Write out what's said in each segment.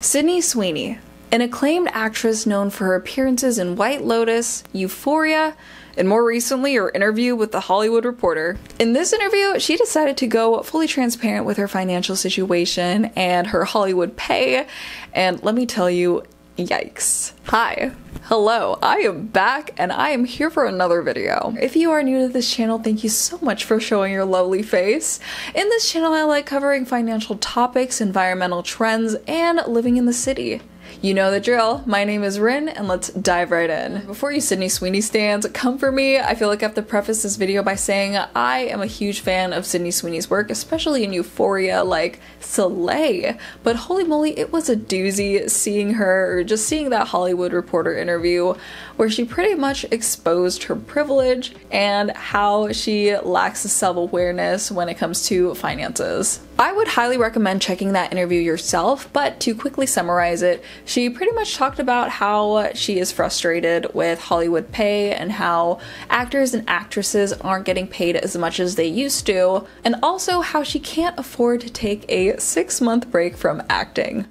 Sydney Sweeney, an acclaimed actress known for her appearances in White Lotus, Euphoria, and more recently her interview with The Hollywood Reporter. In this interview, she decided to go fully transparent with her financial situation and her Hollywood pay, and let me tell you, yikes. Hi. Hello, I am back and I am here for another video. If you are new to this channel, thank you so much for showing your lovely face. In this channel, I like covering financial topics, environmental trends, and living in the city. You know the drill. My name is Rin, and let's dive right in. Before you Sydney Sweeney stans come for me, I feel like I have to preface this video by saying I am a huge fan of Sydney Sweeney's work, especially in Euphoria, like Soleil. But holy moly, it was a doozy seeing her, or just seeing that Hollywood Reporter interview where she pretty much exposed her privilege and how she lacks the self-awareness when it comes to finances. I would highly recommend checking that interview yourself, but to quickly summarize it, she pretty much talked about how she is frustrated with Hollywood pay and how actors and actresses aren't getting paid as much as they used to, and also how she can't afford to take a 6-month break from acting.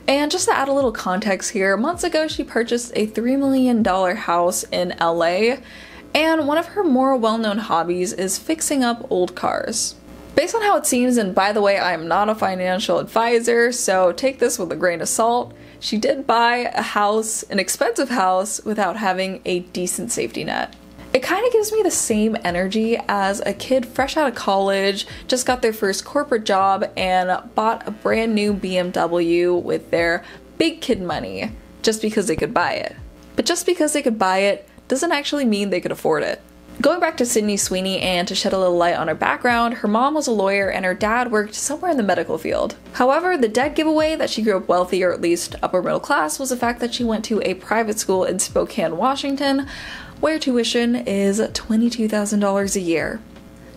And just to add a little context here, months ago she purchased a $3 million house in LA, and one of her more well-known hobbies is fixing up old cars. Based on how it seems, and by the way, I am not a financial advisor, so take this with a grain of salt, she did buy a house, an expensive house, without having a decent safety net. It kind of gives me the same energy as a kid fresh out of college, just got their first corporate job, and bought a brand new BMW with their big kid money, just because they could buy it. But just because they could buy it doesn't actually mean they could afford it. Going back to Sydney Sweeney, and to shed a little light on her background, her mom was a lawyer and her dad worked somewhere in the medical field. However, the dead giveaway that she grew up wealthy, or at least upper middle class, was the fact that she went to a private school in Spokane, Washington, where tuition is $22,000 a year.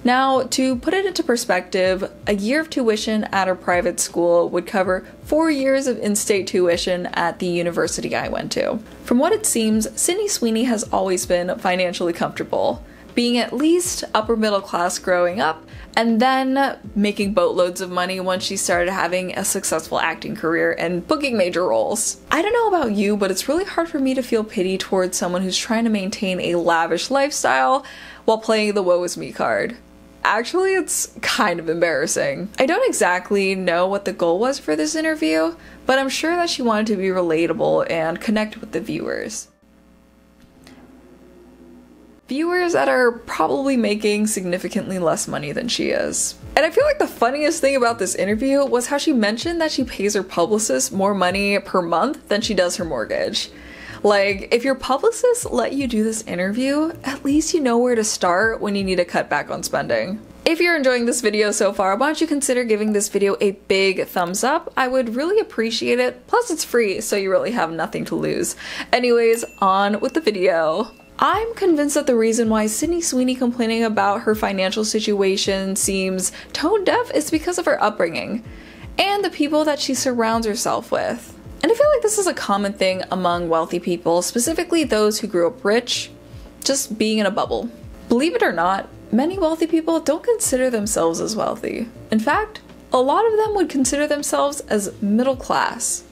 Now, to put it into perspective, a year of tuition at a private school would cover 4 years of in-state tuition at the university I went to. From what it seems, Sydney Sweeney has always been financially comfortable, being at least upper middle class growing up, and then making boatloads of money once she started having a successful acting career and booking major roles. I don't know about you, but it's really hard for me to feel pity towards someone who's trying to maintain a lavish lifestyle while playing the woe is me card. Actually, it's kind of embarrassing. I don't exactly know what the goal was for this interview, but I'm sure that she wanted to be relatable and connect with the viewers. Viewers that are probably making significantly less money than she is. And I feel like the funniest thing about this interview was how she mentioned that she pays her publicist more money per month than she does her mortgage. Like, if your publicist let you do this interview, at least you know where to start when you need to cut back on spending. If you're enjoying this video so far, why don't you consider giving this video a big thumbs up? I would really appreciate it. Plus it's free, so you really have nothing to lose. Anyways, on with the video. I'm convinced that the reason why Sydney Sweeney complaining about her financial situation seems tone deaf is because of her upbringing and the people that she surrounds herself with. And I feel like this is a common thing among wealthy people, specifically those who grew up rich, just being in a bubble. Believe it or not, many wealthy people don't consider themselves as wealthy. In fact, a lot of them would consider themselves as middle class.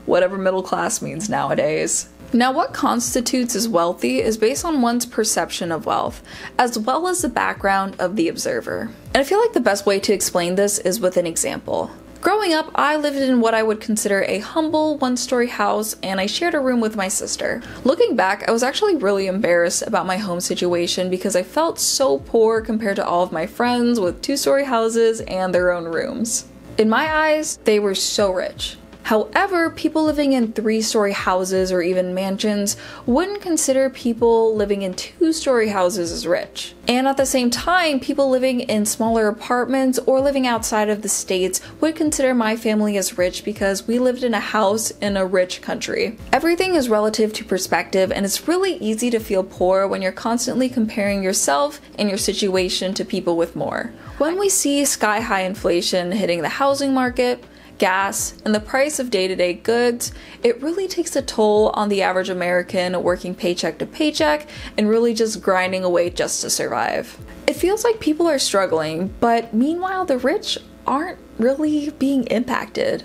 Whatever middle class means nowadays. Now, what constitutes as wealthy is based on one's perception of wealth, as well as the background of the observer. And I feel like the best way to explain this is with an example. Growing up, I lived in what I would consider a humble one-story house, and I shared a room with my sister. Looking back, I was actually really embarrassed about my home situation because I felt so poor compared to all of my friends with 2-story houses and their own rooms. In my eyes, they were so rich. However, people living in 3-story houses or even mansions wouldn't consider people living in 2-story houses as rich. And at the same time, people living in smaller apartments or living outside of the states would consider my family as rich because we lived in a house in a rich country. Everything is relative to perspective, and it's really easy to feel poor when you're constantly comparing yourself and your situation to people with more. When we see sky-high inflation hitting the housing market, gas, and the price of day-to-day goods, it really takes a toll on the average American working paycheck to paycheck and really just grinding away just to survive. It feels like people are struggling, but meanwhile the rich aren't really being impacted.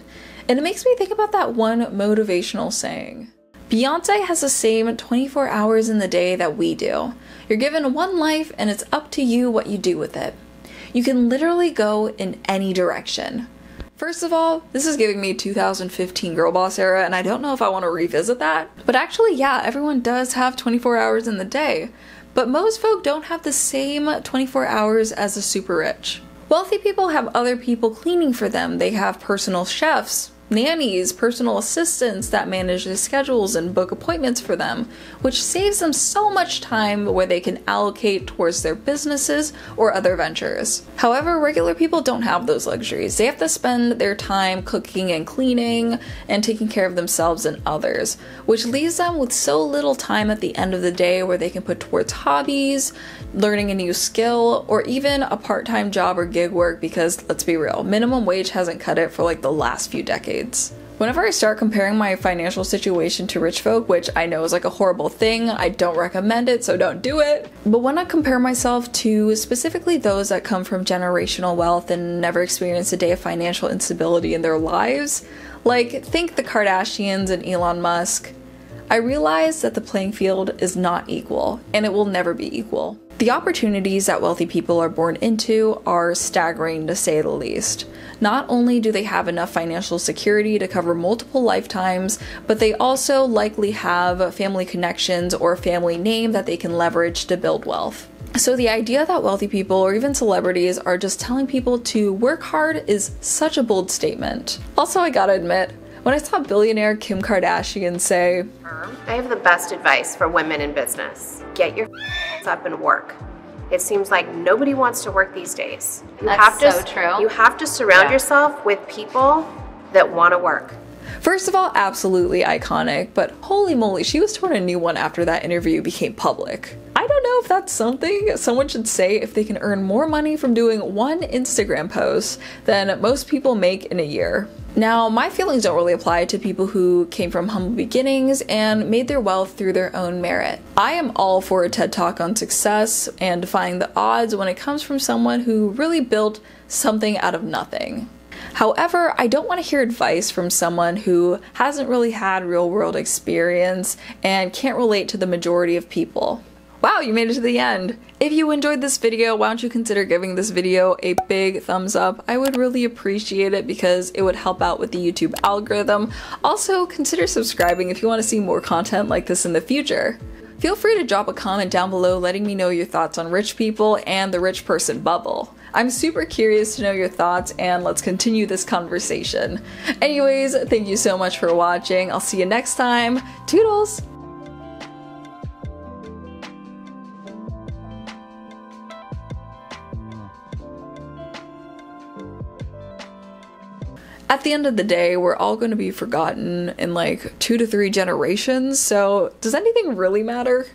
And it makes me think about that one motivational saying. Beyonce has the same 24 hours in the day that we do. You're given one life and it's up to you what you do with it. You can literally go in any direction. First of all, this is giving me 2015 girl boss era, and I don't know if I want to revisit that. But actually, yeah, everyone does have 24 hours in the day. But most folk don't have the same 24 hours as the super rich. Wealthy people have other people cleaning for them. They have personal chefs, nannies, personal assistants that manage their schedules and book appointments for them, which saves them so much time where they can allocate towards their businesses or other ventures. However, regular people don't have those luxuries. They have to spend their time cooking and cleaning and taking care of themselves and others, which leaves them with so little time at the end of the day where they can put towards hobbies, learning a new skill, or even a part-time job or gig work because, let's be real, minimum wage hasn't cut it for like the last few decades. Whenever I start comparing my financial situation to rich folk, which I know is like a horrible thing, I don't recommend it, so don't do it. But when I compare myself to specifically those that come from generational wealth and never experienced a day of financial instability in their lives, like think the Kardashians and Elon Musk, I realize that the playing field is not equal, and it will never be equal. The opportunities that wealthy people are born into are staggering, to say the least. Not only do they have enough financial security to cover multiple lifetimes, but they also likely have family connections or a family name that they can leverage to build wealth. So the idea that wealthy people or even celebrities are just telling people to work hard is such a bold statement. Also, I gotta admit, when I saw billionaire Kim Kardashian say, I have the best advice for women in business. Get your up and work. It seems like nobody wants to work these days. That's so true. You have to surround yourself with people that want to work. First of all, absolutely iconic, but holy moly, she was torn a new one after that interview became public. I don't know if that's something someone should say if they can earn more money from doing one Instagram post than most people make in a year. Now, my feelings don't really apply to people who came from humble beginnings and made their wealth through their own merit. I am all for a TED Talk on success and defying the odds when it comes from someone who really built something out of nothing. However, I don't want to hear advice from someone who hasn't really had real-world experience and can't relate to the majority of people. Wow, you made it to the end! If you enjoyed this video, why don't you consider giving this video a big thumbs up? I would really appreciate it because it would help out with the YouTube algorithm. Also, consider subscribing if you want to see more content like this in the future. Feel free to drop a comment down below letting me know your thoughts on rich people and the rich person bubble. I'm super curious to know your thoughts, and let's continue this conversation. Anyways, thank you so much for watching. I'll see you next time. Toodles! At the end of the day, we're all going to be forgotten in like 2 to 3 generations, so does anything really matter?